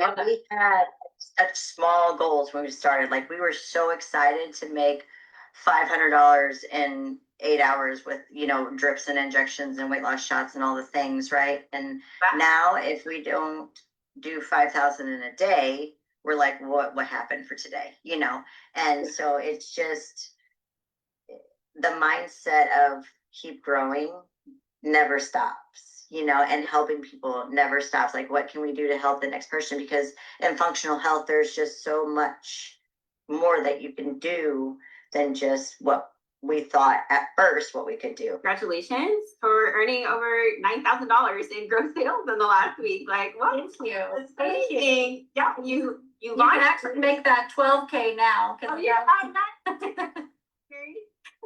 And we had such small goals when we started. Like we were so excited to make $500 in 8 hours with, drips and injections and weight loss shots and all the things, right? And now if we don't do 5,000 in a day, we're like, what happened for today? And so it's just the mindset of keep growing never stops, and helping people never stops. Like, what can we do to help the next person? Because in functional health, there's just so much more that you can do than just what we thought at first what we could do. Congratulations for earning over $9,000 in gross sales in the last week. Like, what? Thank you. It's amazing. Yeah, you can actually make that 12K now. Oh, yeah.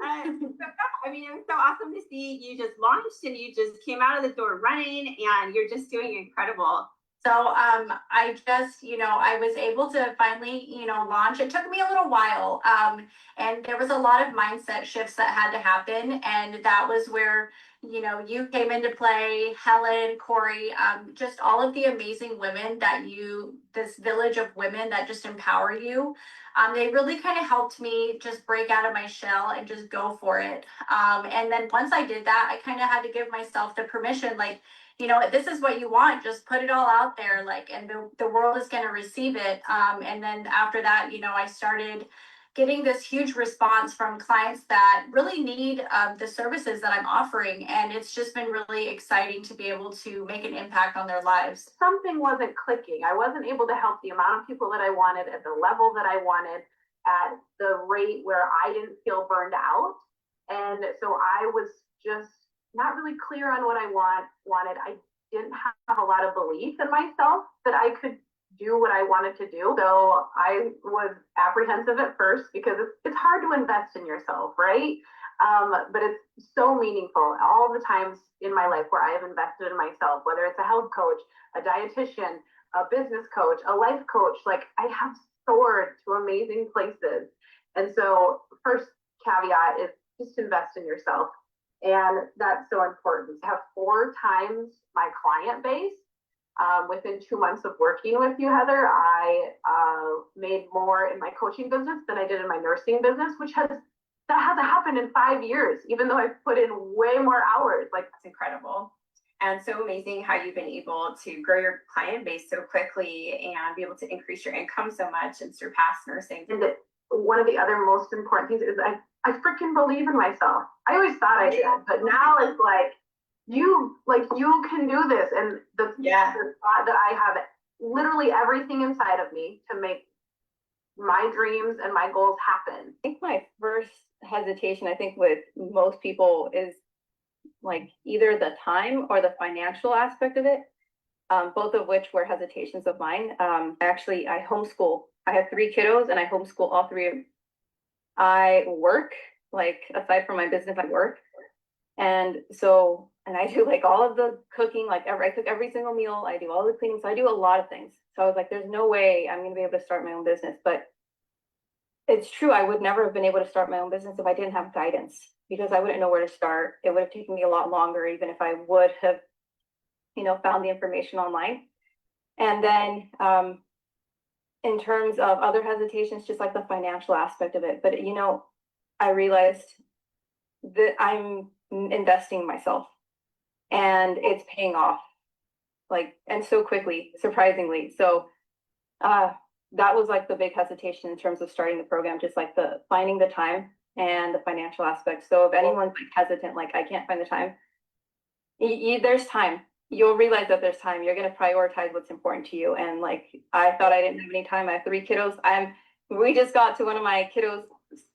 I mean, it was so awesome to see you just launched and you just came out of the door running and you're just doing incredible. So I just, I was able to finally, launch. It took me a little while. And there was a lot of mindset shifts that had to happen. And that was where, you came into play, Helen, Corey, just all of the amazing women that this village of women that just empower you. They really kind of helped me just break out of my shell and just go for it. And then once I did that, I kind of had to give myself the permission, like, this is what you want, just put it all out there, and the world is going to receive it. And then after that, I started getting this huge response from clients that really need the services that I'm offering. And it's just been really exciting to be able to make an impact on their lives. Something wasn't clicking. I wasn't able to help the amount of people that I wanted at the level that I wanted at the rate where I didn't feel burned out. And so I was just not really clear on what I wanted. I didn't have a lot of belief in myself that I could do what I wanted to do. So I was apprehensive at first because it's hard to invest in yourself, right? But it's so meaningful. All the times in my life where I have invested in myself, whether it's a health coach, a dietitian, a business coach, a life coach, like I have soared to amazing places. And so first caveat is just invest in yourself. And that's so important to have 4 times my client base. Within 2 months of working with you, Heather, I made more in my coaching business than I did in my nursing business, that hasn't happened in 5 years, even though I've put in way more hours. Like, that's incredible. And so amazing how you've been able to grow your client base so quickly and be able to increase your income so much and surpass nursing. And one of the other most important things is I freaking believe in myself. I always thought I did, but now it's like, you can do this. And the thought that I have literally everything inside of me to make my dreams and my goals happen. I think my first hesitation, I think with most people, is like either the time or the financial aspect of it, both of which were hesitations of mine. I homeschool. I have 3 kiddos and I homeschool all 3 of them. I work, aside from my business, I work. And I do all of the cooking, I cook every single meal. I do all the cleaning. So I do a lot of things. So I was like, there's no way I'm going to be able to start my own business. But it's true. I would never have been able to start my own business if I didn't have guidance, because I wouldn't know where to start. It would have taken me a lot longer, even if I would have, found the information online. And then, in terms of other hesitations, just like the financial aspect of it. But, I realized that I'm investing in myself and it's paying off and so quickly, surprisingly. So that was the big hesitation in terms of starting the program, just the finding the time and the financial aspect. So if anyone's hesitant, I can't find the time, there's time. You'll realize that there's time. You're going to prioritize what's important to you. And I thought I didn't have any time. I have 3 kiddos. We just got to one of my kiddos'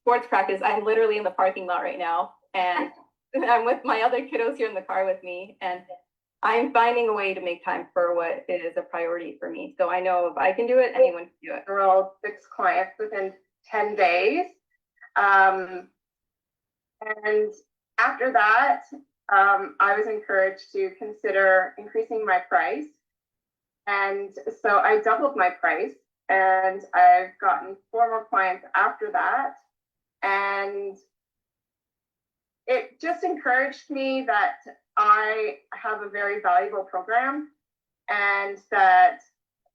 sports practice. I'm literally in the parking lot right now. And I'm with my other kiddos here in the car with me. And I'm finding a way to make time for what is a priority for me. So I know if I can do it, anyone can do it. Enrolled 6 clients within 10 days. And after that, I was encouraged to consider increasing my price. And so I doubled my price, and I've gotten 4 more clients after that. And it just encouraged me that I have a very valuable program and that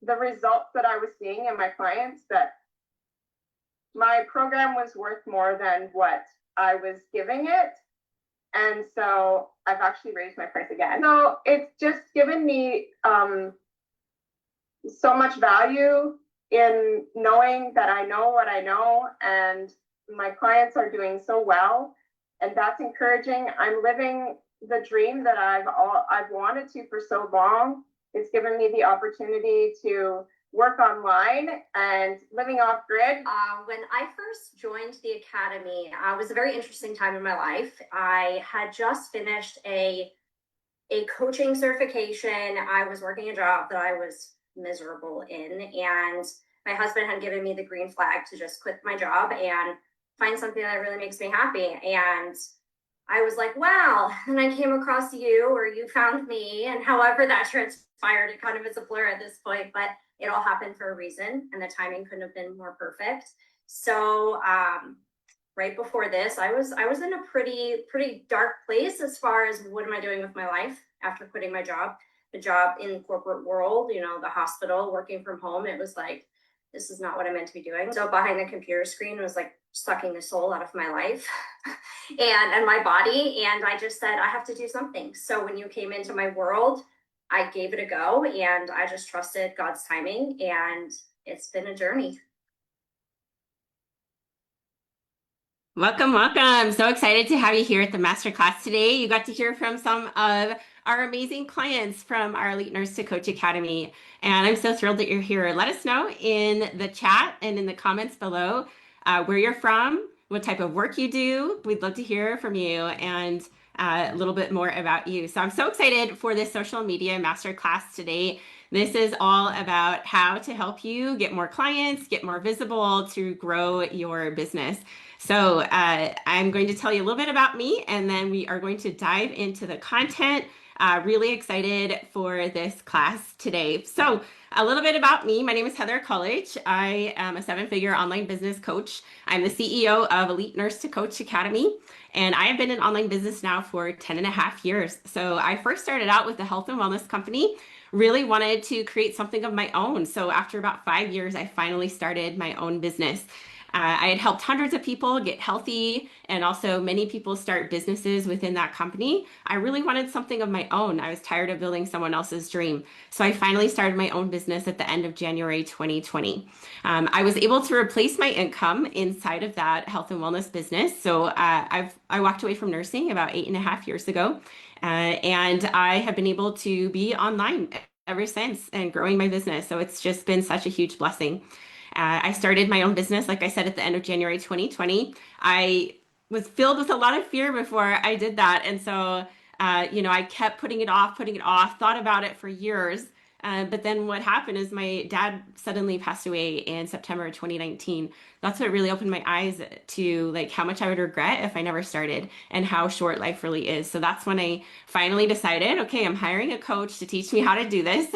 the results that I was seeing in my clients, that my program was worth more than what I was giving it. And so I've actually raised my price again. So it's just given me so much value in knowing that I know what I know, and my clients are doing so well, and that's encouraging. I'm living the dream that I've wanted to for so long. It's given me the opportunity to work online and living off grid. When I first joined the academy, it was a very interesting time in my life. I had just finished a coaching certification. I was working a job that I was miserable in, and my husband had given me the green flag to just quit my job and find something that really makes me happy. And I was like, wow. And I came across you, or you found me, and however that transpired, it kind of is a blur at this point, but it all happened for a reason, and the timing couldn't have been more perfect. So right before this, I was in a pretty dark place as far as what am I doing with my life after quitting my job. The job in the corporate world, you know, the hospital, working from home, it was like, this is not what I meant to be doing. So behind the computer screen, it was like sucking the soul out of my life and my body. And I just said, I have to do something. So when you came into my world, I gave it a go, and I just trusted God's timing, and it's been a journey. Welcome, welcome. So excited to have you here at the Masterclass today. You got to hear from some of our amazing clients from our Elite Nurse to Coach Academy. And I'm so thrilled that you're here. Let us know in the chat and in the comments below where you're from, what type of work you do. We'd love to hear from you and a little bit more about you. So I'm so excited for this social media masterclass today. This is all about how to help you get more clients, get more visible to grow your business. So I'm going to tell you a little bit about me, and then we are going to dive into the content. Really excited for this class today. So a little bit about me. My name is Heather Colledge. I am a 7-figure online business coach. I'm the CEO of Elite Nurse to Coach Academy, and I have been in online business now for 10.5 years. So I first started out with a health and wellness company, really wanted to create something of my own. So after about 5 years, I finally started my own business. I had helped hundreds of people get healthy, and also many people start businesses within that company. I really wanted something of my own. I was tired of building someone else's dream. So I finally started my own business at the end of January 2020. I was able to replace my income inside of that health and wellness business. So I walked away from nursing about 8.5 years ago, and I have been able to be online ever since and growing my business. So it's just been such a huge blessing. I started my own business, like I said, at the end of January 2020. I was filled with a lot of fear before I did that. And so, I kept putting it off, thought about it for years. But then what happened is my dad suddenly passed away in September 2019. That's what really opened my eyes to like how much I would regret if I never started and how short life really is. So that's when I finally decided, okay, I'm hiring a coach to teach me how to do this.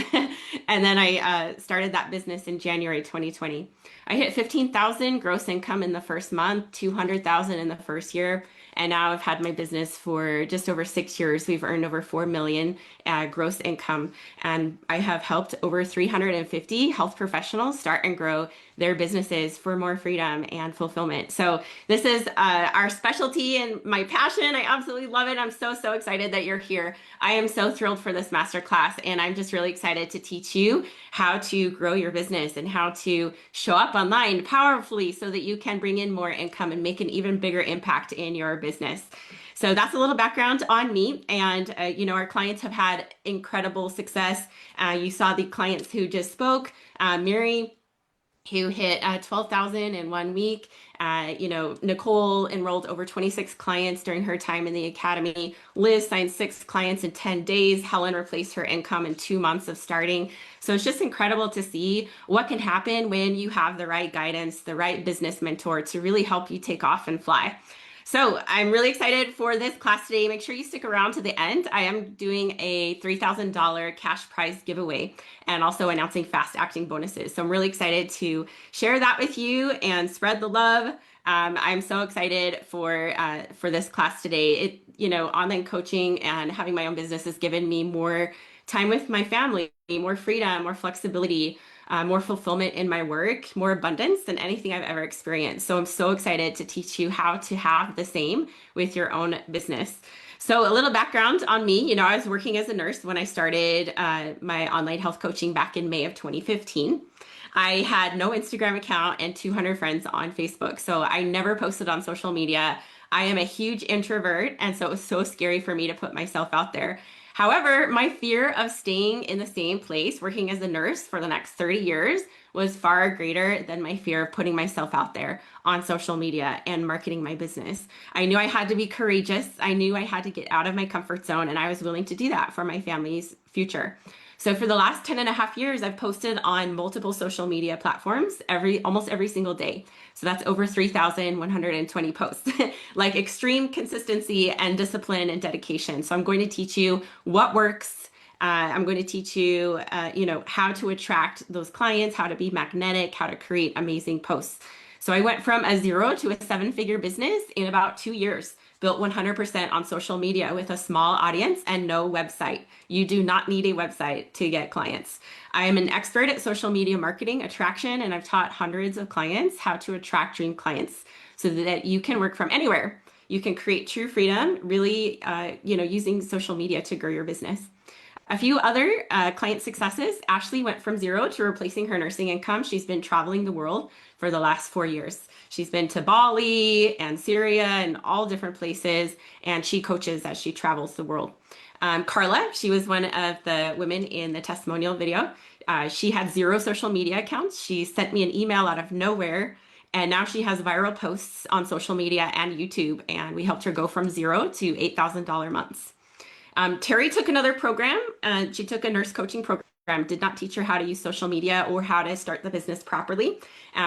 And then I started that business in January 2020. I hit 15,000 gross income in the first month, 200,000 in the first year. And now I've had my business for just over 6 years. We've earned over 4 million gross income. And I have helped over 350 health professionals start and grow their businesses for more freedom and fulfillment. So this is our specialty and my passion. I absolutely love it. I'm so excited that you're here. I am so thrilled for this masterclass, and I'm just really excited to teach you how to grow your business and how to show up online powerfully so that you can bring in more income and make an even bigger impact in your business. So that's a little background on me. And, our clients have had incredible success. You saw the clients who just spoke, Mary, who hit 12,000 in 1 week. Nicole enrolled over 26 clients during her time in the academy. Liz signed 6 clients in 10 days. Helen replaced her income in 2 months of starting. So it's just incredible to see what can happen when you have the right guidance, the right business mentor to really help you take off and fly. So I'm really excited for this class today. Make sure you stick around to the end. I am doing a $3,000 cash prize giveaway and also announcing fast acting bonuses. So I'm really excited to share that with you and spread the love. I'm so excited for this class today. Online coaching and having my own business has given me more time with my family, more freedom, more flexibility, more fulfillment in my work, more abundance than anything I've ever experienced. So I'm so excited to teach you how to have the same with your own business. So a little background on me, I was working as a nurse when I started my online health coaching back in May of 2015. I had no Instagram account and 200 friends on Facebook. So I never posted on social media. I am a huge introvert, and so it was so scary for me to put myself out there. However, my fear of staying in the same place, working as a nurse for the next 30 years, was far greater than my fear of putting myself out there on social media and marketing my business. I knew I had to be courageous. I knew I had to get out of my comfort zone, and I was willing to do that for my family's future. So for the last 10 and a half years, I've posted on multiple social media platforms almost every single day. So that's over 3,120 posts, like extreme consistency and discipline and dedication. So I'm going to teach you what works. I'm going to teach you, how to attract those clients, how to be magnetic, how to create amazing posts. So I went from a 0 to a 7-figure business in about 2 years, built 100% on social media with a small audience and no website. You do not need a website to get clients. I am an expert at social media marketing attraction, and I've taught hundreds of clients how to attract dream clients so that you can work from anywhere. You can create true freedom, really, using social media to grow your business. A few other client successes. Ashley went from 0 to replacing her nursing income. She's been traveling the world for the last 4 years. She's been to Bali and Syria and all different places, and she coaches as she travels the world. Carla, she was one of the women in the testimonial video. She had 0 social media accounts. She sent me an email out of nowhere, and now she has viral posts on social media and YouTube, and we helped her go from 0 to $8,000 months. Terry took another program. She took a nurse coaching program, did not teach her how to use social media or how to start the business properly.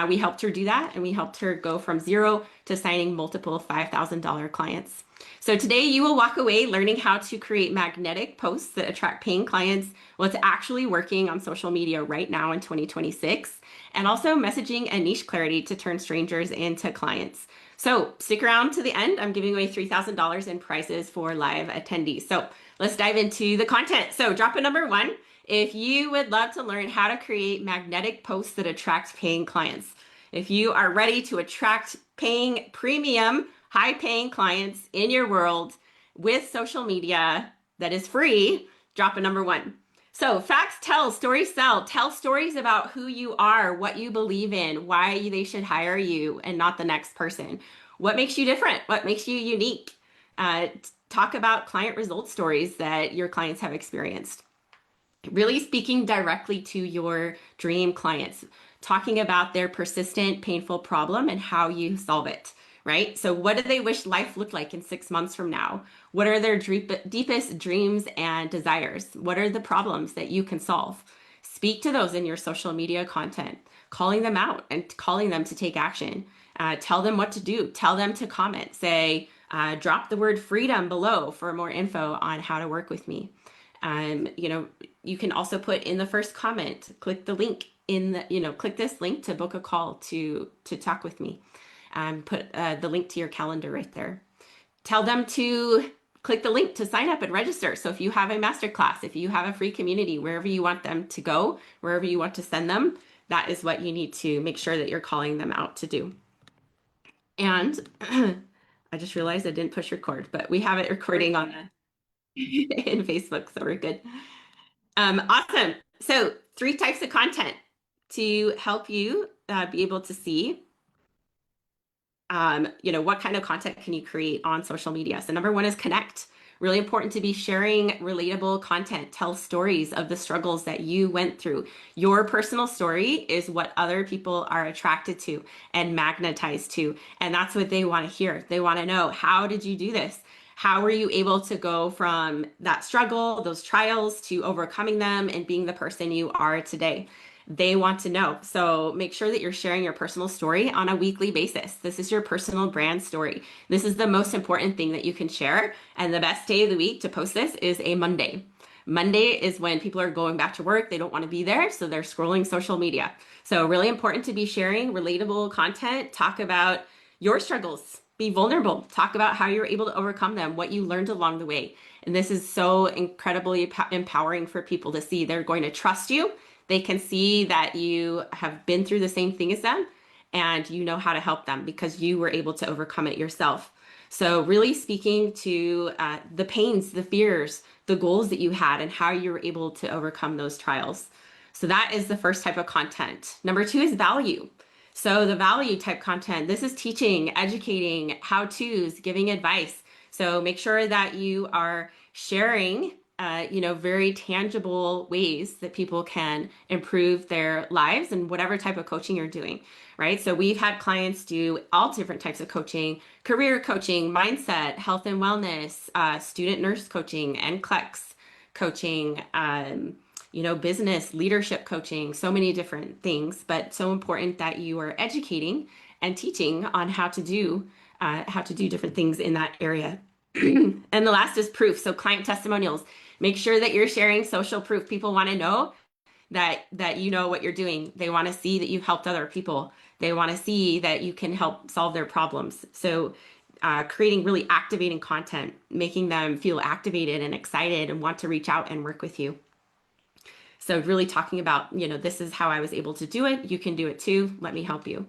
We helped her do that, and we helped her go from 0 to signing multiple $5,000 clients. So today you will walk away learning how to create magnetic posts that attract paying clients, what's actually working on social media right now in 2026, and also messaging and niche clarity to turn strangers into clients. So stick around to the end. I'm giving away $3,000 in prizes for live attendees. So let's dive into the content. So drop a number 1 if you would love to learn how to create magnetic posts that attract paying clients. If you are ready to attract paying premium, high-paying clients in your world with social media that is free, drop a number 1. So facts tell, stories sell. Tell stories about who you are, what you believe in, why they should hire you and not the next person. What makes you different? What makes you unique? Talk about client result stories that your clients have experienced. Really speaking directly to your dream clients, talking about their persistent, painful problem and how you solve it. Right? So what do they wish life looked like in 6 months from now? What are their deepest dreams and desires? What are the problems that you can solve? Speak to those in your social media content, calling them out and calling them to take action. Tell them what to do. Tell them to comment. Say, drop the word freedom below for more info on how to work with me. You can also put in the first comment, click the link click this link to book a call to talk with me. Put the link to your calendar right there. Tell them to click the link to sign up and register. So if you have a masterclass, if you have a free community, wherever you want them to go, wherever you want to send them, that is what you need to make sure that you're calling them out to do. And I just realized I didn't push record, but we have it recording on in Facebook, so we're good. Awesome. So 3 types of content to help you be able to see what kind of content can you create on social media? So number 1 is connect. Really important to be sharing relatable content. Tell stories of the struggles that you went through. Your personal story is what other people are attracted to and magnetized to. And that's what they want to hear. They want to know, how did you do this? How were you able to go from that struggle, those trials, to overcoming them and being the person you are today? They want to know. So make sure that you're sharing your personal story on a weekly basis. This is your personal brand story. This is the most important thing that you can share. And the best day of the week to post this is a Monday. Monday is when people are going back to work. They don't want to be there, so they're scrolling social media. So really important to be sharing relatable content. Talk about your struggles. Be vulnerable. Talk about how you're able to overcome them, what you learned along the way. And this is so incredibly empowering for people to see. They're going to trust you. They can see that you have been through the same thing as them and you know how to help them because you were able to overcome it yourself. So really speaking to the pains, the fears, the goals that you had and how you were able to overcome those trials. So that is the first type of content. Number 2 is value. So the value type content, this is teaching, educating, how-tos, giving advice. So make sure that you are sharing, very tangible ways that people can improve their lives and whatever type of coaching you're doing, right? So we've had clients do all different types of coaching, career coaching, mindset, health and wellness, student nurse coaching, NCLEX coaching, business leadership coaching, so many different things, but so important that you are educating and teaching on how to do different things in that area. And the last is proof. So client testimonials, make sure that you're sharing social proof. People want to know that you know what you're doing. They want to see that you've helped other people. They want to see that you can help solve their problems. So creating really activating content, making them feel activated and excited and want to reach out and work with you. So really talking about, this is how I was able to do it. You can do it too. Let me help you.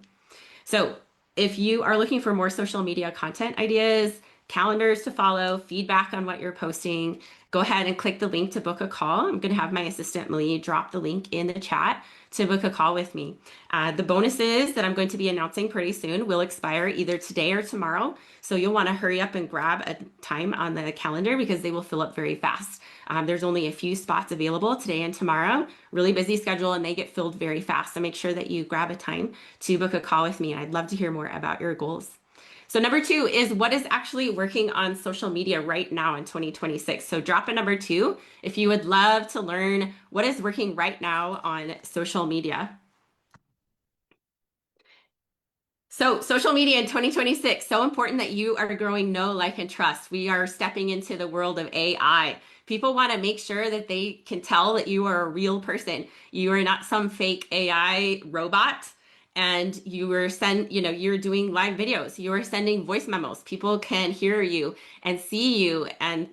So if you are looking for more social media content ideas, calendars to follow, feedback on what you're posting, go ahead and click the link to book a call. I'm going to have my assistant, Malie, drop the link in the chat to book a call with me. The bonuses that I'm going to be announcing pretty soon will expire either today or tomorrow. So you'll want to hurry up and grab a time on the calendar because they will fill up very fast. There's only a few spots available today and tomorrow, really busy schedule, and they get filled very fast. So make sure that you grab a time to book a call with me. I'd love to hear more about your goals. So number 2 is what is actually working on social media right now in 2026. So drop a number 2 if you would love to learn what is working right now on social media. So social media in 2026, so important that you are growing know, like, and trust. We are stepping into the world of AI. People want to make sure that they can tell that you are a real person. You are not some fake AI robot. And you're doing live videos. You are sending voice memos. People can hear you and see you and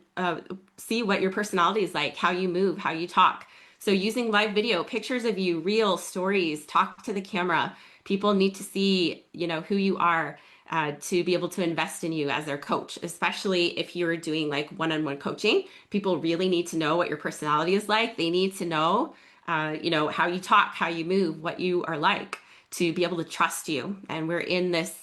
see what your personality is like, how you move, how you talk. So using live video, pictures of you, real stories, talk to the camera. People need to see, who you are to be able to invest in you as their coach, especially if you're doing like one-on-one coaching. People really need to know what your personality is like. They need to know, how you talk, how you move, what you are like, to be able to trust you. And we're in this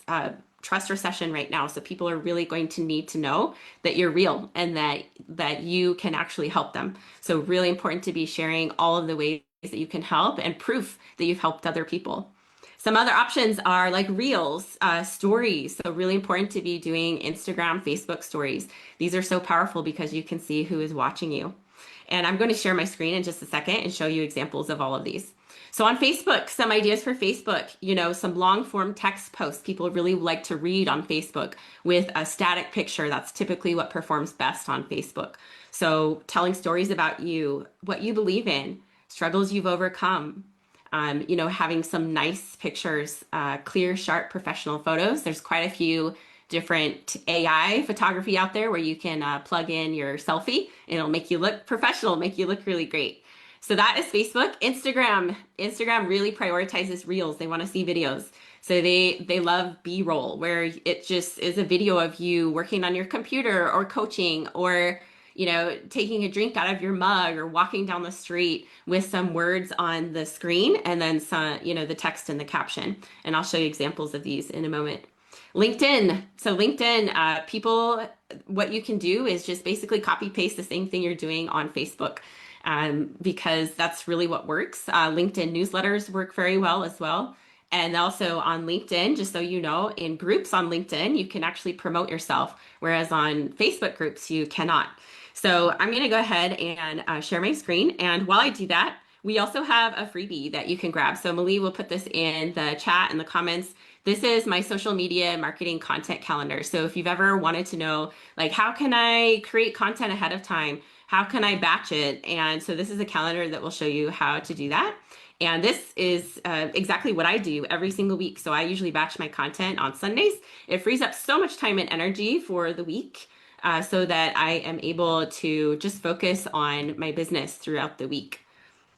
trust recession right now. So people are really going to need to know that you're real and that you can actually help them. So really important to be sharing all of the ways that you can help and proof that you've helped other people. Some other options are like reels, stories. So really important to be doing Instagram, Facebook stories. These are so powerful because you can see who is watching you. And I'm going to share my screen in just a second and show you examples of all of these. So on Facebook, some ideas for Facebook, some long form text posts. People really like to read on Facebook with a static picture. That's typically what performs best on Facebook. So telling stories about you, what you believe in, struggles you've overcome, having some nice pictures, clear, sharp, professional photos. There's quite a few different AI photography out there where you can plug in your selfie and it'll make you look professional, make you look really great. So that is Facebook. Instagram really prioritizes reels. They want to see videos. So they love B-roll, where it just is a video of you working on your computer or coaching or, taking a drink out of your mug or walking down the street with some words on the screen and then some, the text and the caption. And I'll show you examples of these in a moment. LinkedIn. So LinkedIn, people, what you can do is just basically copy paste the same thing you're doing on Facebook. Because that's really what works. LinkedIn newsletters work very well as well. And also on LinkedIn, just so you know, in groups on LinkedIn, you can actually promote yourself, whereas on Facebook groups, you cannot. So I'm going to go ahead and share my screen. And while I do that, we also have a freebie that you can grab. So Malie will put this in the chat and the comments. This is my social media marketing content calendar. So if you've ever wanted to know, like, how can I create content ahead of time? How can I batch it? And so this is a calendar that will show you how to do that. And this is exactly what I do every single week. So I usually batch my content on Sundays. It frees up so much time and energy for the week so that I am able to just focus on my business throughout the week.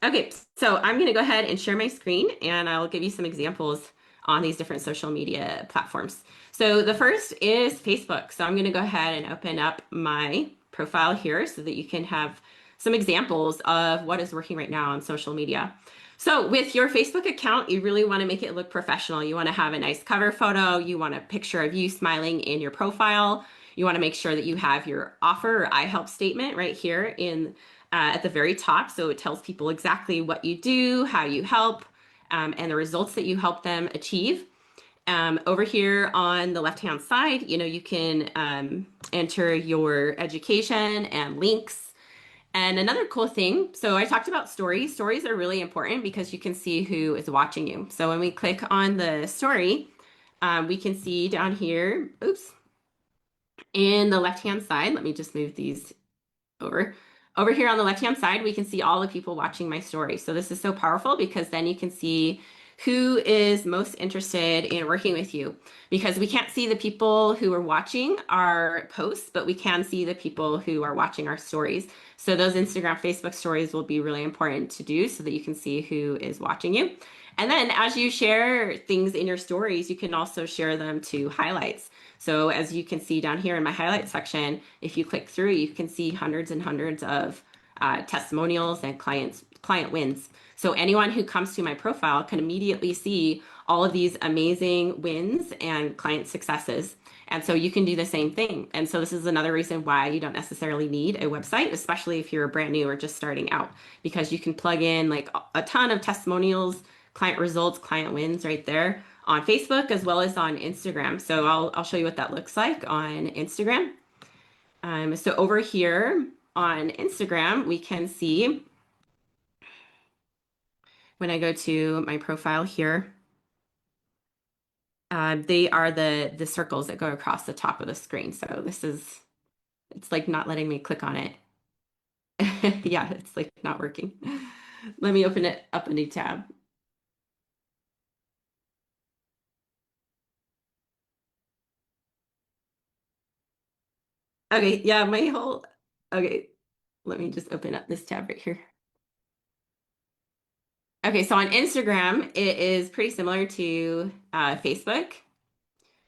Okay, so I'm going to go ahead and share my screen and I'll give you some examples on these different social media platforms. So the first is Facebook. So I'm going to go ahead and open up my profile here so that you can have some examples of what is working right now on social media. So with your Facebook account, you really want to make it look professional. You want to have a nice cover photo. You want a picture of you smiling in your profile. You want to make sure that you have your offer or I help statement right here in at the very top. So it tells people exactly what you do, how you help, and the results that you help them achieve. Over here on the left-hand side, you can enter your education and links. And another cool thing, so I talked about stories. Stories are really important because you can see who is watching you. So when we click on the story, we can see down here, oops, in the left-hand side, let me just move these over. Over here on the left-hand side, we can see all the people watching my story. So this is so powerful because then you can see who is most interested in working with you, because we can't see the people who are watching our posts, but we can see the people who are watching our stories. So those Instagram, Facebook stories will be really important to do so that you can see who is watching you. And then as you share things in your stories, you can also share them to highlights. So as you can see down here in my highlight section, if you click through, you can see hundreds and hundreds of testimonials and client wins. So anyone who comes to my profile can immediately see all of these amazing wins and client successes. And so you can do the same thing. And so this is another reason why you don't necessarily need a website, especially if you're brand new or just starting out, because you can plug in like a ton of testimonials, client results, client wins right there on Facebook as well as on Instagram. So I'll show you what that looks like on Instagram. So over here on Instagram, we can see when I go to my profile here, they are the circles that go across the top of the screen. So it's like not letting me click on it. Yeah, it's like not working. Let me open it up a new tab. Okay, yeah, okay, let me just open up this tab right here. Okay, so on Instagram, it is pretty similar to Facebook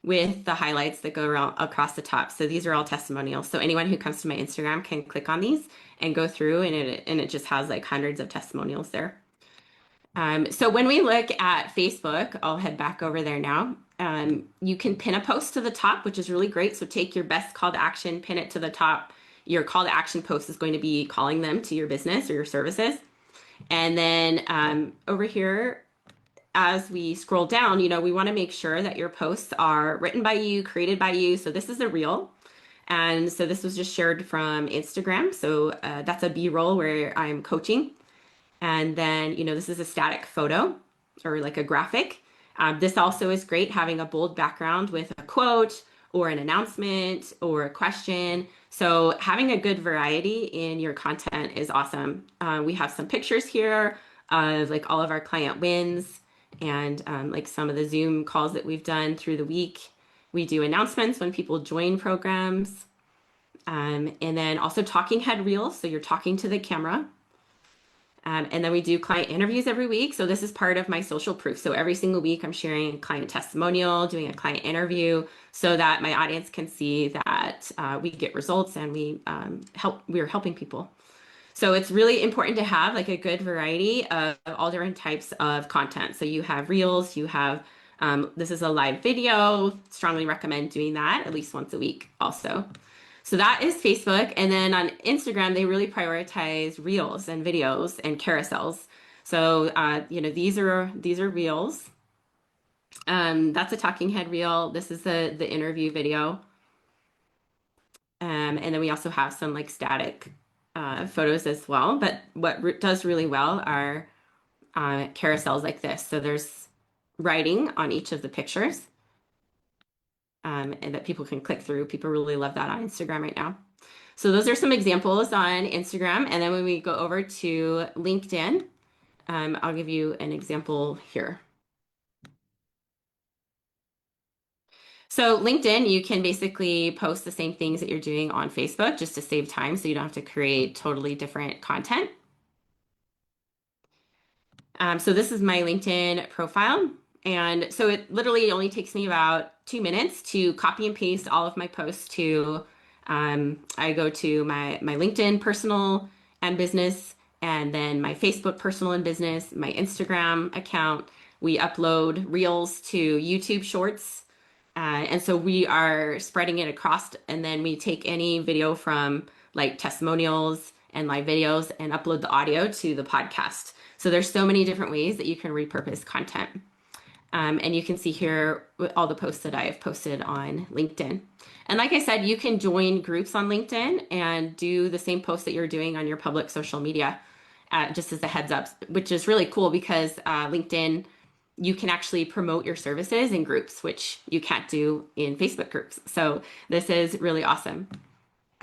with the highlights that go around across the top. So these are all testimonials. So anyone who comes to my Instagram can click on these and go through, and it just has like hundreds of testimonials there. So when we look at Facebook, I'll head back over there now. You can pin a post to the top, which is really great. So take your best call to action, pin it to the top. Your call to action post is going to be calling them to your business or your services. And then over here, as we scroll down, we want to make sure that your posts are written by you, created by you. So this is a reel. And so this was just shared from Instagram. So that's a B-roll where I'm coaching. And then, this is a static photo or like a graphic. This also is great, having a bold background with a quote or an announcement or a question. So having a good variety in your content is awesome. We have some pictures here of like all of our client wins and like some of the Zoom calls that we've done through the week. We do announcements when people join programs. And then also talking head reels. So you're talking to the camera. And then we do client interviews every week. So this is part of my social proof. So every single week I'm sharing a client testimonial, doing a client interview so that my audience can see that we get results and we're helping people. So it's really important to have like a good variety of all different types of content. So you have reels, you have, this is a live video, strongly recommend doing that at least once a week also. So that is Facebook. And then on Instagram, they really prioritize reels and videos and carousels. So, these are reels. That's a talking head reel. This is the interview video. And then we also have some like static photos as well. But what does really well are carousels like this. So there's writing on each of the pictures. And that people can click through. People really love that on Instagram right now. So those are some examples on Instagram. And then when we go over to LinkedIn, I'll give you an example here. So LinkedIn, you can basically post the same things that you're doing on Facebook just to save time so you don't have to create totally different content. So this is my LinkedIn profile. And so it literally only takes me about 2 minutes to copy and paste all of my posts to, I go to my LinkedIn personal and business, and then my Facebook personal and business, my Instagram account. We upload reels to YouTube shorts. And so we are spreading it across, and then we take any video from like testimonials and live videos and upload the audio to the podcast. So there's so many different ways that you can repurpose content. And you can see here all the posts that I have posted on LinkedIn. And like I said, you can join groups on LinkedIn and do the same posts that you're doing on your public social media, just as a heads up, which is really cool because LinkedIn, you can actually promote your services in groups, which you can't do in Facebook groups. So this is really awesome.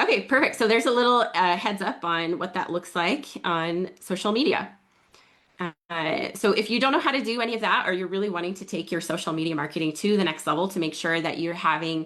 Okay, perfect. So there's a little heads up on what that looks like on social media. So if you don't know how to do any of that, or you're really wanting to take your social media marketing to the next level to make sure that you're having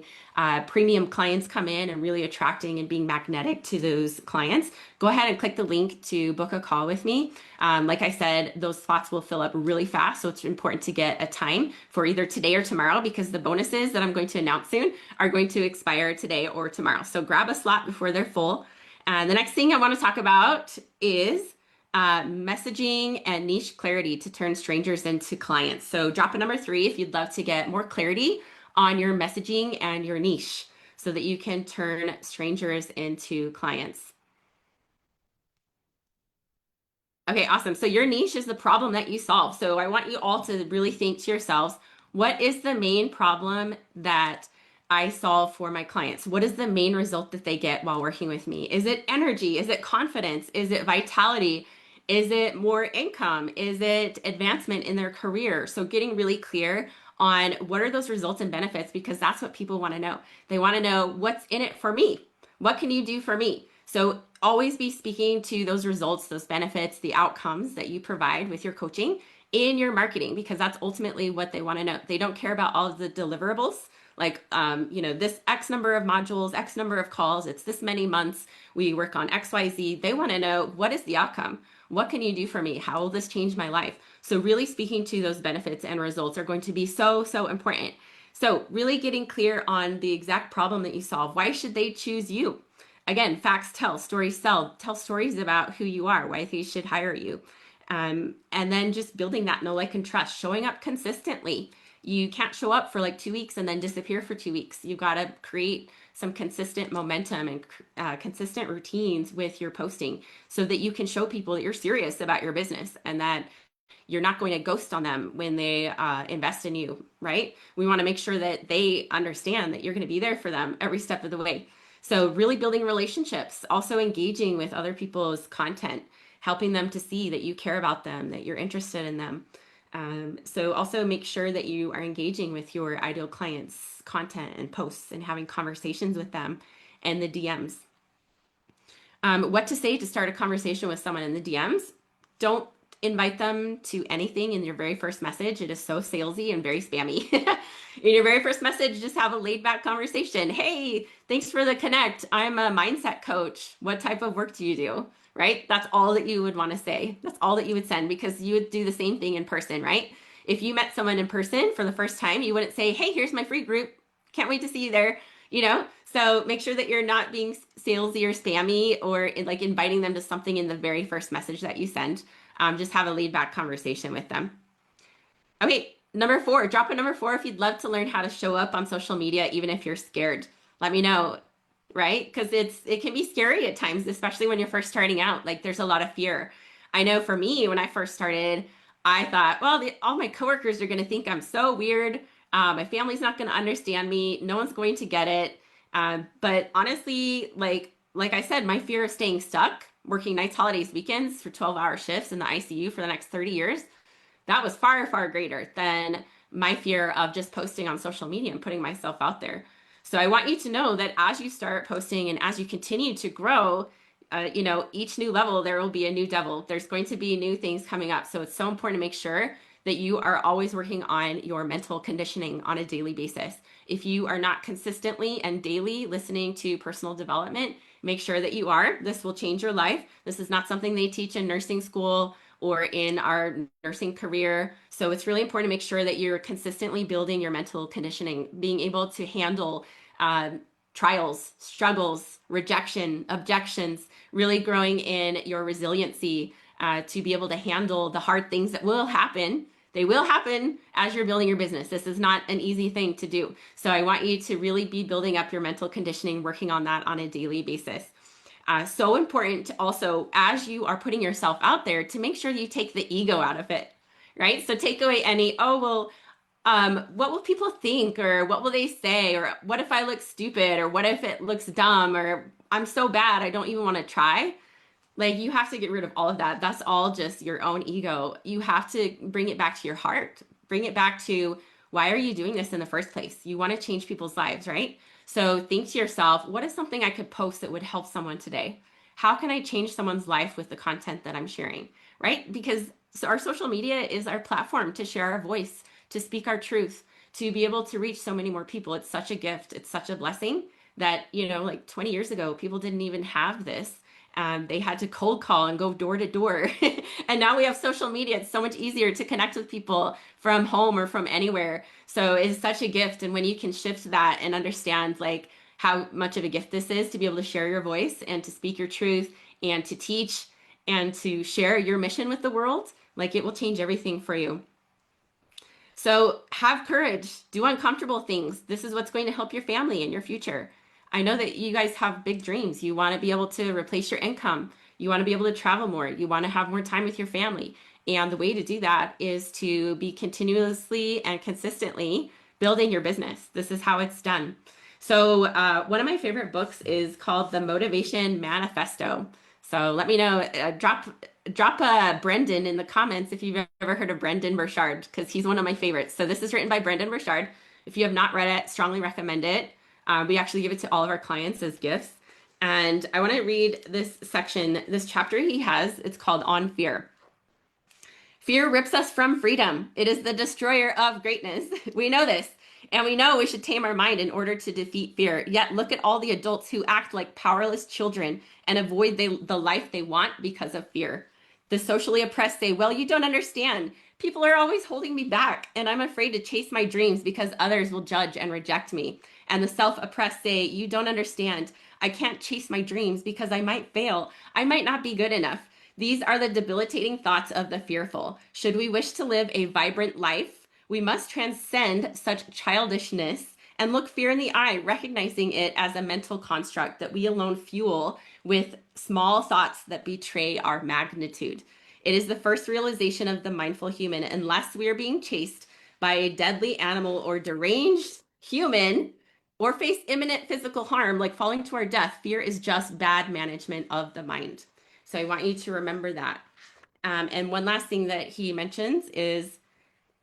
premium clients come in and really attracting and being magnetic to those clients, go ahead and click the link to book a call with me. Like I said, those slots will fill up really fast. So it's important to get a time for either today or tomorrow because the bonuses that I'm going to announce soon are going to expire today or tomorrow. So grab a slot before they're full. And the next thing I want to talk about is messaging and niche clarity to turn strangers into clients. So drop a number 3 if you'd love to get more clarity on your messaging and your niche so that you can turn strangers into clients. Okay, awesome. So your niche is the problem that you solve. So I want you all to really think to yourselves, what is the main problem that I solve for my clients? What is the main result that they get while working with me? Is it energy? Is it confidence? Is it vitality? Is it more income? Is it advancement in their career? So getting really clear on what are those results and benefits, because that's what people want to know. They want to know what's in it for me. What can you do for me? So always be speaking to those results, those benefits, the outcomes that you provide with your coaching in your marketing, because that's ultimately what they want to know. They don't care about all of the deliverables. Like, this X number of modules, X number of calls, it's this many months, we work on XYZ. They want to know, what is the outcome? What can you do for me? How will this change my life? So really speaking to those benefits and results are going to be so, so important. So really getting clear on the exact problem that you solve. Why should they choose you? Again, facts tell, stories sell. Tell stories about who you are, why they should hire you. And then just building that know, like, and trust, showing up consistently. You can't show up for like 2 weeks and then disappear for 2 weeks. You've got to create some consistent momentum and consistent routines with your posting so that you can show people that you're serious about your business and that you're not going to ghost on them when they invest in you, right? We want to make sure that they understand that you're going to be there for them every step of the way. So really building relationships, also engaging with other people's content, helping them to see that you care about them, that you're interested in them. So also make sure that you are engaging with your ideal clients' content and posts and having conversations with them and the DMs. What to say to start a conversation with someone in the DMs? Don't invite them to anything in your very first message. It is so salesy and very spammy. In your very first message, just have a laid back conversation. Hey, thanks for the connect. I'm a mindset coach. What type of work do you do? Right? That's all that you would want to say. That's all that you would send, because you would do the same thing in person, right? If you met someone in person for the first time, you wouldn't say, hey, here's my free group. Can't wait to see you there. So make sure that you're not being salesy or spammy or like inviting them to something in the very first message that you send. Just have a laid back conversation with them. Okay, number 4, drop a number 4 if you'd love to learn how to show up on social media, even if you're scared. Let me know, right? Because it can be scary at times, especially when you're first starting out. Like, there's a lot of fear. I know for me, when I first started, I thought, well, all my coworkers are going to think I'm so weird. My family's not going to understand me. No one's going to get it. But honestly, like I said, my fear of staying stuck, working nights, holidays, weekends for 12-hour shifts in the ICU for the next 30 years, that was far, far greater than my fear of just posting on social media and putting myself out there. So I want you to know that as you start posting and as you continue to grow, each new level, there will be a new devil. There's going to be new things coming up. So it's so important to make sure that you are always working on your mental conditioning on a daily basis. If you are not consistently and daily listening to personal development, make sure that you are. This will change your life. This is not something they teach in nursing school or in our nursing career. So it's really important to make sure that you're consistently building your mental conditioning, being able to handle trials, struggles, rejection, objections, really growing in your resiliency to be able to handle the hard things that will happen. They will happen as you're building your business. This is not an easy thing to do. So I want you to really be building up your mental conditioning, working on that on a daily basis. So important to also, as you are putting yourself out there, to make sure you take the ego out of it, right? So take away any, oh, well, what will people think, or what will they say, or what if I look stupid, or what if it looks dumb, or I'm so bad I don't even want to try. Like, you have to get rid of all of that. That's all just your own ego. You have to bring it back to your heart. Bring it back to, why are you doing this in the first place? You want to change people's lives, right? So think to yourself, what is something I could post that would help someone today? How can I change someone's life with the content that I'm sharing, right? Because our social media is our platform to share our voice, to speak our truth, to be able to reach so many more people. It's such a gift. It's such a blessing that, like 20 years ago, people didn't even have this. They had to cold call and go door to door. And now we have social media. It's so much easier to connect with people from home or from anywhere. So it's such a gift. And when you can shift that and understand like how much of a gift this is to be able to share your voice and to speak your truth and to teach and to share your mission with the world, like, it will change everything for you. So have courage, do uncomfortable things. This is what's going to help your family in your future. I know that you guys have big dreams. You want to be able to replace your income. You want to be able to travel more. You want to have more time with your family. And the way to do that is to be continuously and consistently building your business. This is how it's done. So one of my favorite books is called The Motivation Manifesto. So let me know, drop Brendan in the comments if you've ever heard of Brendan Burchard, because he's one of my favorites. So this is written by Brendan Burchard. If you have not read it, strongly recommend it. We actually give it to all of our clients as gifts. And I want to read this section, this chapter he has. It's called On Fear. Fear rips us from freedom. It is the destroyer of greatness. We know this. And we know we should tame our mind in order to defeat fear. Yet look at all the adults who act like powerless children and avoid the life they want because of fear. The socially oppressed say, well, you don't understand. People are always holding me back, and I'm afraid to chase my dreams because others will judge and reject me. And the self-oppressed say, you don't understand. I can't chase my dreams because I might fail. I might not be good enough. These are the debilitating thoughts of the fearful. Should we wish to live a vibrant life, we must transcend such childishness and look fear in the eye, recognizing it as a mental construct that we alone fuel with small thoughts that betray our magnitude. It is the first realization of the mindful human. Unless we are being chased by a deadly animal or deranged human, or face imminent physical harm like falling to our death, fear is just bad management of the mind. So I want you to remember that. And one last thing that he mentions is,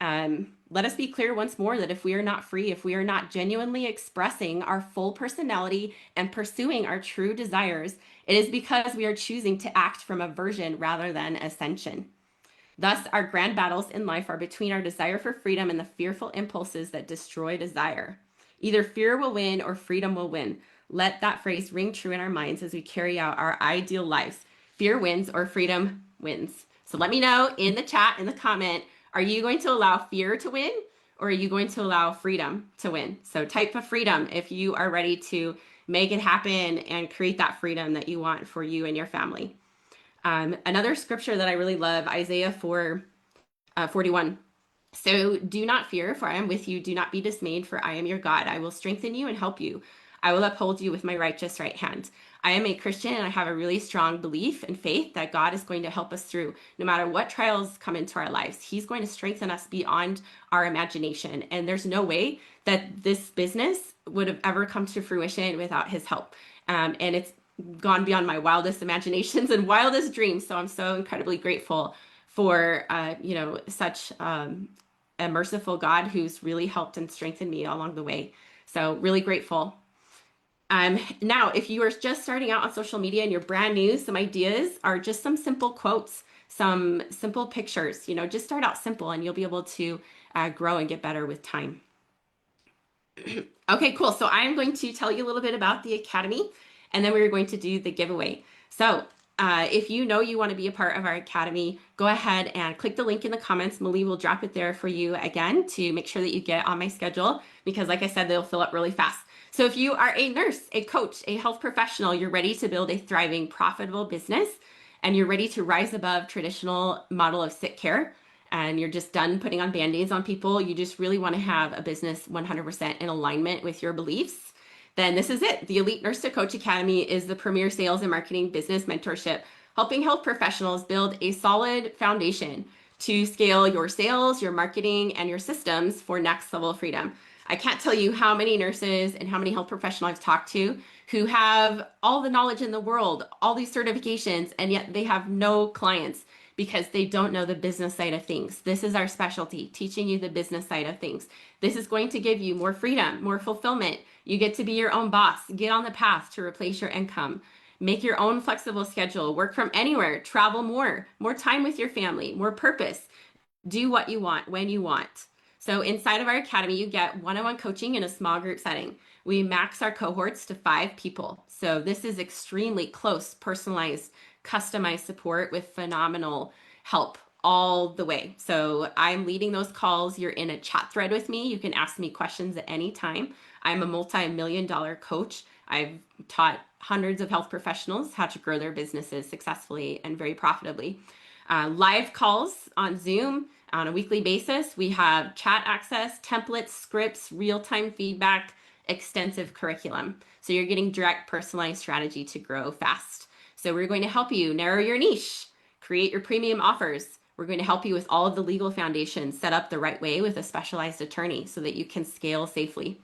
let us be clear once more that if we are not free, if we are not genuinely expressing our full personality and pursuing our true desires, it is because we are choosing to act from aversion rather than ascension. Thus, our grand battles in life are between our desire for freedom and the fearful impulses that destroy desire. Either fear will win or freedom will win. Let that phrase ring true in our minds as we carry out our ideal lives. Fear wins or freedom wins. So let me know in the chat, in the comment, are you going to allow fear to win, or are you going to allow freedom to win? So type of freedom if you are ready to make it happen and create that freedom that you want for you and your family. Another scripture that I really love, Isaiah 4:41. So do not fear, for I am with you. Do not be dismayed, for I am your God. I will strengthen you and help you. I will uphold you with my righteous right hand. I am a Christian, and I have a really strong belief and faith that God is going to help us through no matter what trials come into our lives. He's going to strengthen us beyond our imagination. And there's no way that this business would have ever come to fruition without his help. And it's gone beyond my wildest imaginations and wildest dreams. So I'm so incredibly grateful for, such a merciful God who's really helped and strengthened me along the way. So really grateful. Now, if you are just starting out on social media and you're brand new, some ideas are just some simple quotes some simple pictures. Just start out simple and you'll be able to grow and get better with time. Okay, cool. So I'm going to tell you a little bit about the Academy, and then we're going to do the giveaway. So if you know you want to be a part of our Academy, go ahead and click the link in the comments. Malie will drop it there for you again to make sure that you get on my schedule, because like I said, they'll fill up really fast. So if you are a nurse, a coach, a health professional, you're ready to build a thriving, profitable business, and you're ready to rise above traditional model of sick care, and you're just done putting on band-aids on people, you just really want to have a business 100% in alignment with your beliefs, then this is it. The Elite Nurse to Coach Academy is the premier sales and marketing business mentorship, helping health professionals build a solid foundation to scale your sales, your marketing, and your systems for next level freedom. I can't tell you how many nurses and how many health professionals I've talked to who have all the knowledge in the world, all these certifications, and yet they have no clients because they don't know the business side of things. This is our specialty, teaching you the business side of things. This is going to give you more freedom, more fulfillment. You get to be your own boss, get on the path to replace your income, make your own flexible schedule, work from anywhere, travel more time with your family, more purpose, do what you want when you want. So inside of our academy, you get one-on-one coaching in a small group setting. We max our cohorts to 5 people. So this is extremely close, personalized, customized support with phenomenal help all the way. So I'm leading those calls. You're in a chat thread with me. You can ask me questions at any time. I'm a multi-million-dollar coach. I've taught hundreds of health professionals how to grow their businesses successfully and very profitably. Live calls on Zoom on a weekly basis. We have chat access, templates, scripts, real-time feedback, extensive curriculum. So you're getting direct personalized strategy to grow fast. So we're going to help you narrow your niche, create your premium offers. We're going to help you with all of the legal foundations set up the right way with a specialized attorney so that you can scale safely.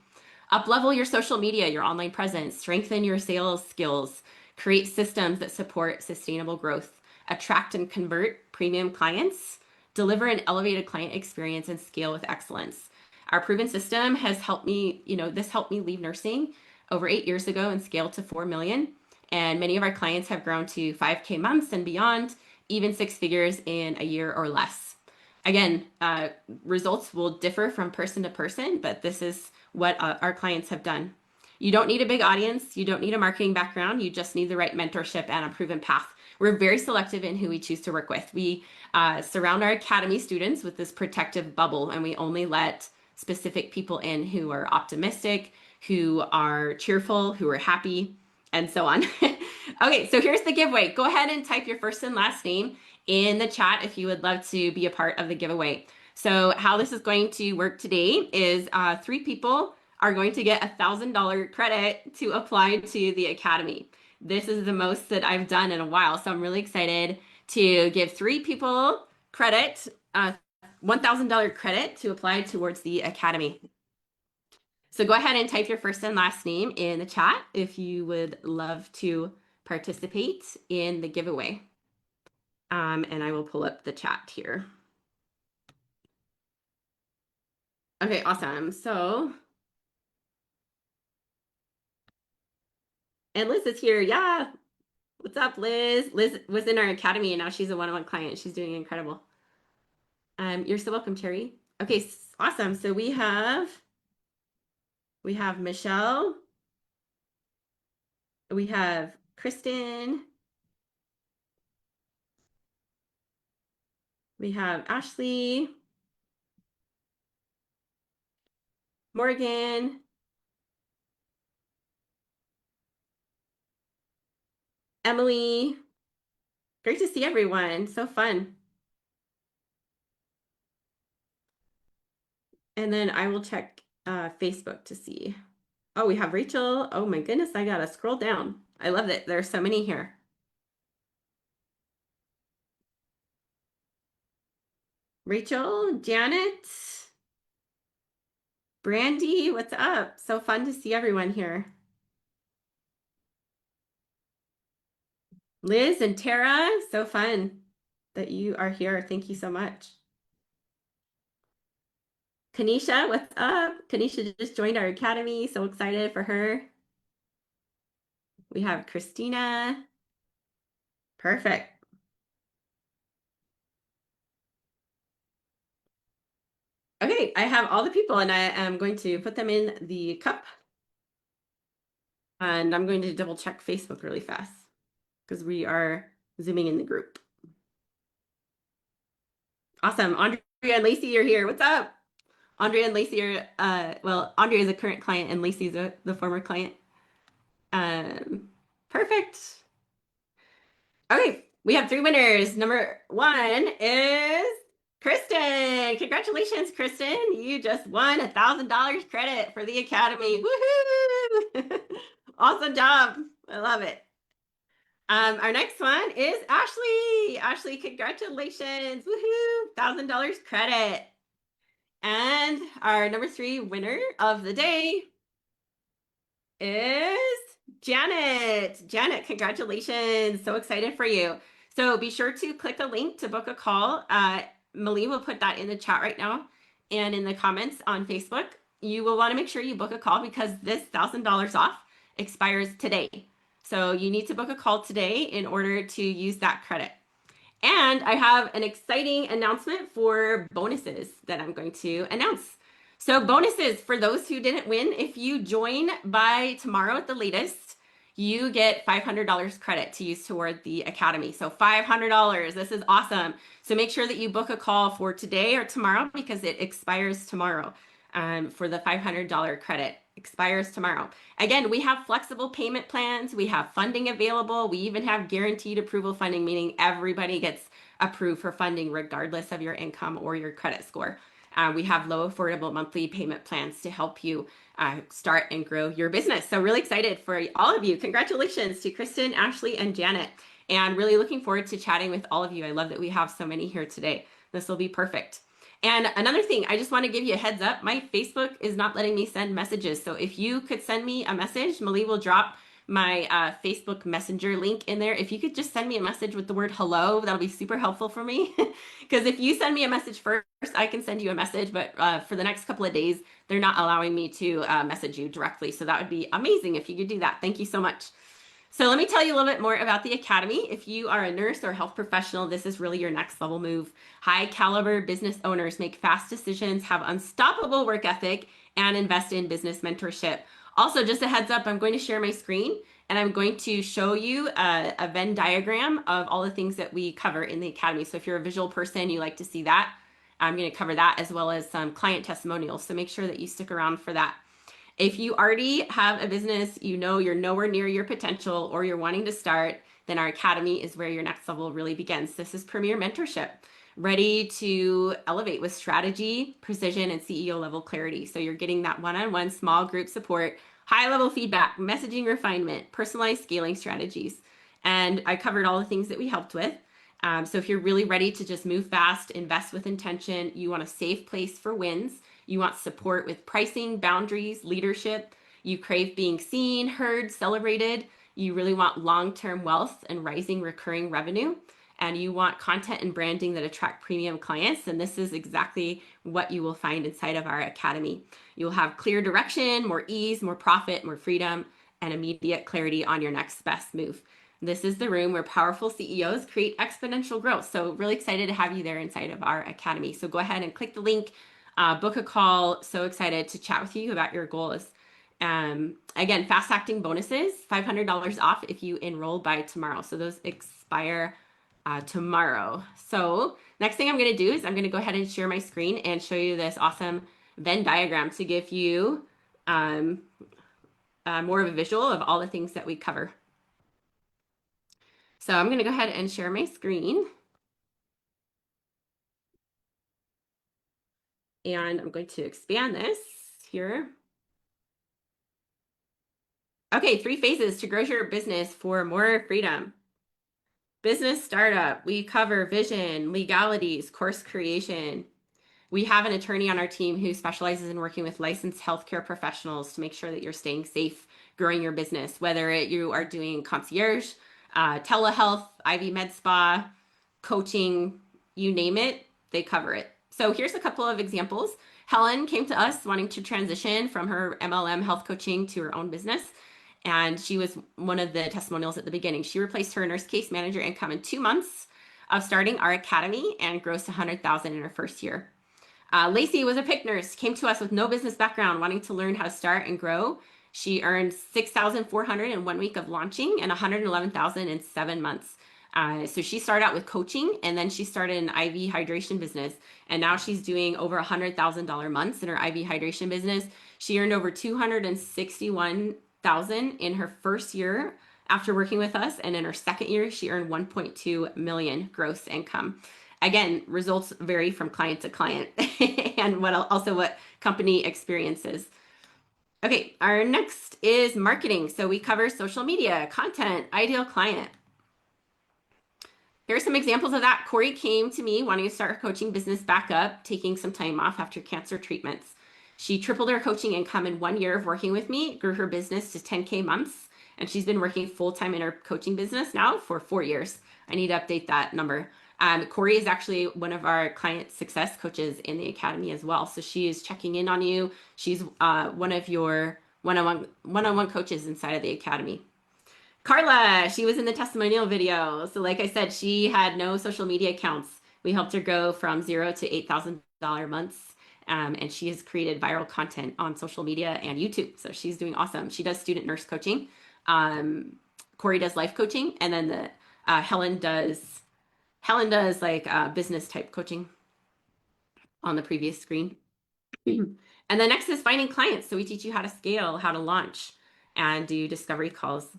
Up-level your social media, your online presence, strengthen your sales skills, create systems that support sustainable growth, attract and convert premium clients, deliver an elevated client experience, and scale with excellence. Our proven system has helped me, this helped me leave nursing over 8 years ago and scale to 4 million. And many of our clients have grown to 5K months and beyond, even 6 figures in a year or less. Again, results will differ from person to person, but this is what our clients have done. You don't need a big audience. You don't need a marketing background. You just need the right mentorship and a proven path. We're very selective in who we choose to work with. We surround our academy students with this protective bubble, and we only let specific people in who are optimistic, who are cheerful, who are happy, and so on. Okay, so here's the giveaway. Go ahead and type your first and last name in the chat if you would love to be a part of the giveaway. So how this is going to work today is 3 people are going to get $1,000 credit to apply to the academy. This is the most that I've done in a while, so I'm really excited to give 3 people credit, $1,000 credit to apply towards the academy. So go ahead and type your first and last name in the chat if you would love to participate in the giveaway. And I will pull up the chat here. Okay, awesome. So, and Liz is here. Yeah. What's up, Liz? Liz was in our academy and now she's a one-on-one client. She's doing incredible. You're so welcome, Cherry. Okay, awesome. So we have Michelle. We have Kristen. We have Ashley. Morgan. Emily. Great to see everyone. So fun. And then I will check Facebook to see. Oh, we have Rachel. Oh my goodness, I gotta scroll down. I love it. There are so many here. Rachel, Janet, Brandy, what's up? So fun to see everyone here. Liz and Tara, so fun that you are here. Thank you so much. Kanisha, what's up? Kanisha just joined our academy. So excited for her. We have Christina. Perfect. Okay, I have all the people and I am going to put them in the cup. And I'm going to double check Facebook really fast because we are zooming in the group. Awesome. Andrea and Lacey, you're here. What's up? Andrea and Lacey are, well, Andrea is a current client and Lacey's the former client. Perfect. Okay, we have 3 winners. Number 1 is Kristen. Congratulations, Kristen. You just won $1,000 credit for the Academy. Woohoo! Awesome job. I love it. Our next one is Ashley. Ashley, congratulations. Woohoo! $1,000 credit. And our number 3 winner of the day is Janet. Janet, congratulations. So excited for you. So be sure to click a link to book a call. Malie will put that in the chat right now and in the comments on Facebook. You will want to make sure you book a call because this $1,000 off expires today. So you need to book a call today in order to use that credit. And I have an exciting announcement for bonuses that I'm going to announce. So bonuses for those who didn't win, if you join by tomorrow at the latest, you get $500 credit to use toward the Academy. So $500, this is awesome. So make sure that you book a call for today or tomorrow because it expires tomorrow for the $500 credit. Expires tomorrow. Again, we have flexible payment plans. We have funding available. We even have guaranteed approval funding, meaning everybody gets approved for funding regardless of your income or your credit score. We have low affordable monthly payment plans to help you start and grow your business. So really excited for all of you. Congratulations to Kristen, Ashley, and Janet. And really looking forward to chatting with all of you. I love that we have so many here today. This will be perfect. And another thing, I just want to give you a heads up. My Facebook is not letting me send messages. So if you could send me a message, Malie will drop my Facebook Messenger link in there. If you could just send me a message with the word hello, that'll be super helpful for me. Because if you send me a message first, I can send you a message. But for the next couple of days, they're not allowing me to message you directly. So that would be amazing if you could do that. Thank you so much. So let me tell you a little bit more about the Academy. If you are a nurse or health professional, this is really your next level move. High caliber business owners make fast decisions, have unstoppable work ethic, and invest in business mentorship. Also, just a heads up, I'm going to share my screen and I'm going to show you a Venn diagram of all the things that we cover in the Academy. So if you're a visual person, you like to see that, I'm going to cover that as well as some client testimonials. So make sure that you stick around for that. If you already have a business, you know you're nowhere near your potential or you're wanting to start, then our Academy is where your next level really begins. This is Premier Mentorship, ready to elevate with strategy, precision, and CEO level clarity. So you're getting that one-on-one small group support, high level feedback, messaging refinement, personalized scaling strategies. And I covered all the things that we helped with. So if you're really ready to just move fast, invest with intention, you want a safe place for wins, you want support with pricing, boundaries, leadership, you crave being seen, heard, celebrated, you really want long-term wealth and rising recurring revenue, and you want content and branding that attract premium clients, and this is exactly what you will find inside of our Academy. You'll have clear direction, more ease, more profit, more freedom, and immediate clarity on your next best move. This is the room where powerful CEOs create exponential growth. So really excited to have you there inside of our Academy. So go ahead and click the link, book a call. So excited to chat with you about your goals. Again, fast acting bonuses, $500 off if you enroll by tomorrow. So those expire tomorrow. So next thing I'm going to do is I'm going to go ahead and share my screen and show you this awesome Venn diagram to give you more of a visual of all the things that we cover. So I'm going to go ahead and share my screen. And I'm going to expand this here. Okay, 3 phases to grow your business for more freedom. Business startup, we cover vision, legalities, course creation. We have an attorney on our team who specializes in working with licensed healthcare professionals to make sure that you're staying safe, growing your business, whether you are doing concierge, telehealth, IV med spa, coaching, you name it, they cover it. So here's a couple of examples. Helen came to us wanting to transition from her MLM health coaching to her own business. And she was one of the testimonials at the beginning. She replaced her nurse case manager income in 2 months of starting our Academy and grossed $100,000 in her first year. Lacey was a PIC nurse, came to us with no business background, wanting to learn how to start and grow. She earned $6,400 in 1 week of launching and $111,000 in 7 months. So she started out with coaching, and then she started an IV hydration business. And now she's doing over $100,000 months in her IV hydration business. She earned over $261,000 in her first year after working with us. And in her second year, she earned 1.2 million gross income. Again, results vary from client to client and what company experiences. Okay, our next is marketing. So we cover social media, content, ideal client. Here's some examples of that. Corey came to me wanting to start her coaching business back up, taking some time off after cancer treatments. She tripled her coaching income in 1 year of working with me, grew her business to 10K months, and she's been working full-time in her coaching business now for 4 years. I need to update that number. Corey is actually one of our client success coaches in the academy as well. So she is checking in on you. She's one of your one-on-one coaches inside of the academy. Carla, she was in the testimonial video. So like I said, she had no social media accounts. We helped her go from $0 to $8,000 months. And she has created viral content on social media and YouTube. So she's doing awesome. She does student nurse coaching. Corey does life coaching. And then Helen does like business type coaching on the previous screen. And the next is finding clients. So we teach you how to scale, how to launch, and do discovery calls.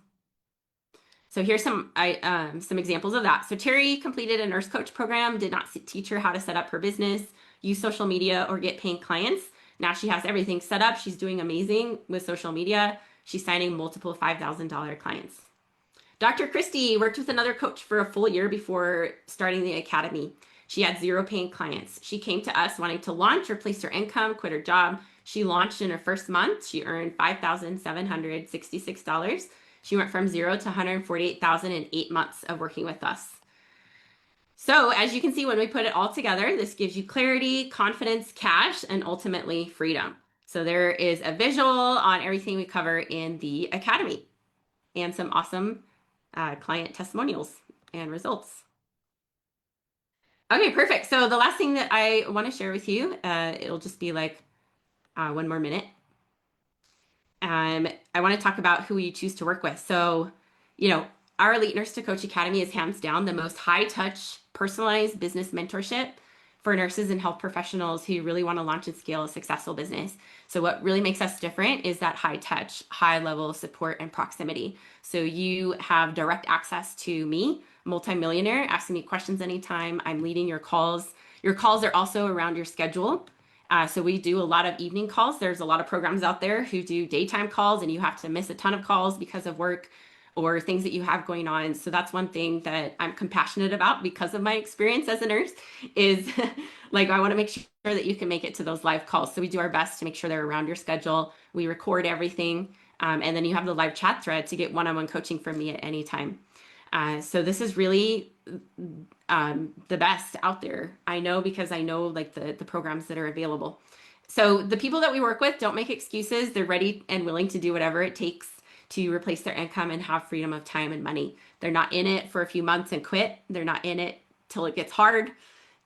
So here's some examples of that. So Terry completed a nurse coach program, did not teach her how to set up her business, use social media, or get paying clients. Now she has everything set up. She's doing amazing with social media. She's signing multiple $5,000 clients. Dr. Christie worked with another coach for a full year before starting the academy. She had 0 paying clients. She came to us wanting to launch, replace her income, quit her job. She launched in her first month. She earned $5,766. She went from 0 to $148,000 in 8 months of working with us. So as you can see, when we put it all together, this gives you clarity, confidence, cash, and ultimately freedom. So there is a visual on everything we cover in the academy and some awesome client testimonials and results. Okay, perfect. So the last thing that I want to share with you, it'll just be like 1 more minute. I want to talk about who you choose to work with. So, our Elite Nurse to Coach Academy is hands down the most high-touch, personalized business mentorship for nurses and health professionals who really want to launch and scale a successful business. So what really makes us different is that high-touch, high-level support and proximity. So you have direct access to me, multimillionaire, asking me questions anytime. I'm leading your calls. Your calls are also around your schedule. So we do a lot of evening calls. There's a lot of programs out there who do daytime calls, and you have to miss a ton of calls because of work or things that you have going on. So that's one thing that I'm compassionate about because of my experience as a nurse is like, I want to make sure that you can make it to those live calls. So we do our best to make sure they're around your schedule. We record everything. And then you have the live chat thread to get one-on-one coaching from me at any time. So this is really the best out there. I know because I know like the programs that are available. So the people that we work with don't make excuses. They're ready and willing to do whatever it takes to replace their income and have freedom of time and money. They're not in it for a few months and quit. They're not in it till it gets hard.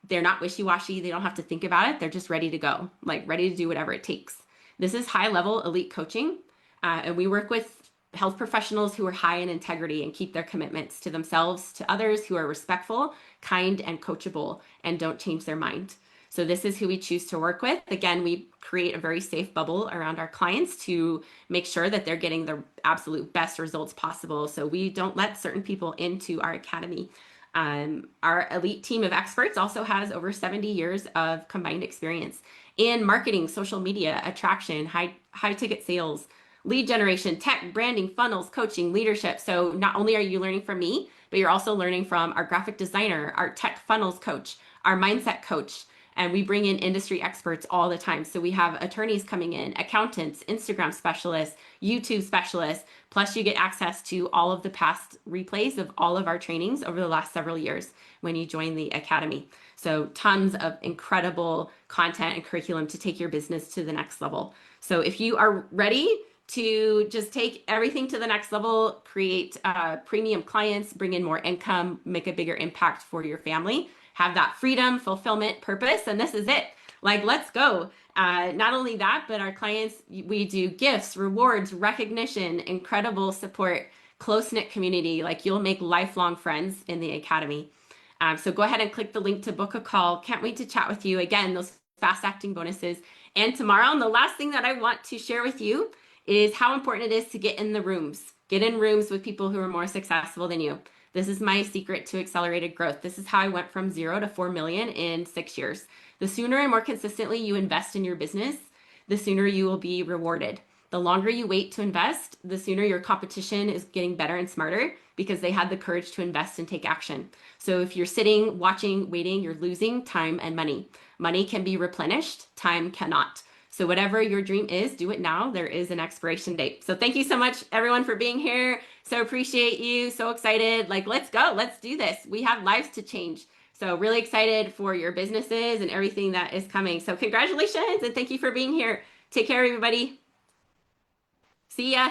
They're not wishy-washy. They don't have to think about it. They're just ready to go, like ready to do whatever it takes. This is high-level elite coaching. And we work with health professionals who are high in integrity and keep their commitments to themselves, to others, who are respectful, kind, and coachable, and don't change their mind. So this is who we choose to work with. Again, we create a very safe bubble around our clients to make sure that they're getting the absolute best results possible. So we don't let certain people into our academy. Our elite team of experts also has over 70 years of combined experience in marketing, social media, attraction, high ticket sales, lead generation, tech, branding, funnels, coaching, leadership. So not only are you learning from me, but you're also learning from our graphic designer, our tech funnels coach, our mindset coach. And we bring in industry experts all the time. So we have attorneys coming in, accountants, Instagram specialists, YouTube specialists, plus you get access to all of the past replays of all of our trainings over the last several years when you join the academy. So tons of incredible content and curriculum to take your business to the next level. So if you are ready to just take everything to the next level, create premium clients, bring in more income, make a bigger impact for your family, have that freedom, fulfillment, purpose, and this is it. Like, let's go. Not only that, but our clients, we do gifts, rewards, recognition, incredible support, close-knit community. Like, you'll make lifelong friends in the academy. So go ahead and click the link to book a call. Can't wait to chat with you. Again, those fast acting bonuses. And tomorrow, and the last thing that I want to share with you is how important it is to get in the rooms. Get in rooms with people who are more successful than you. This is my secret to accelerated growth. This is how I went from 0 to 4 million in 6 years. The sooner and more consistently you invest in your business, the sooner you will be rewarded. The longer you wait to invest, the sooner your competition is getting better and smarter because they had the courage to invest and take action. So if you're sitting, watching, waiting, you're losing time and money. Money can be replenished, time cannot. So whatever your dream is, do it now. There is an expiration date. So thank you so much, everyone, for being here. So appreciate you. So excited. Like, let's go. Let's do this. We have lives to change. So really excited for your businesses and everything that is coming. So congratulations and thank you for being here. Take care, everybody. See ya.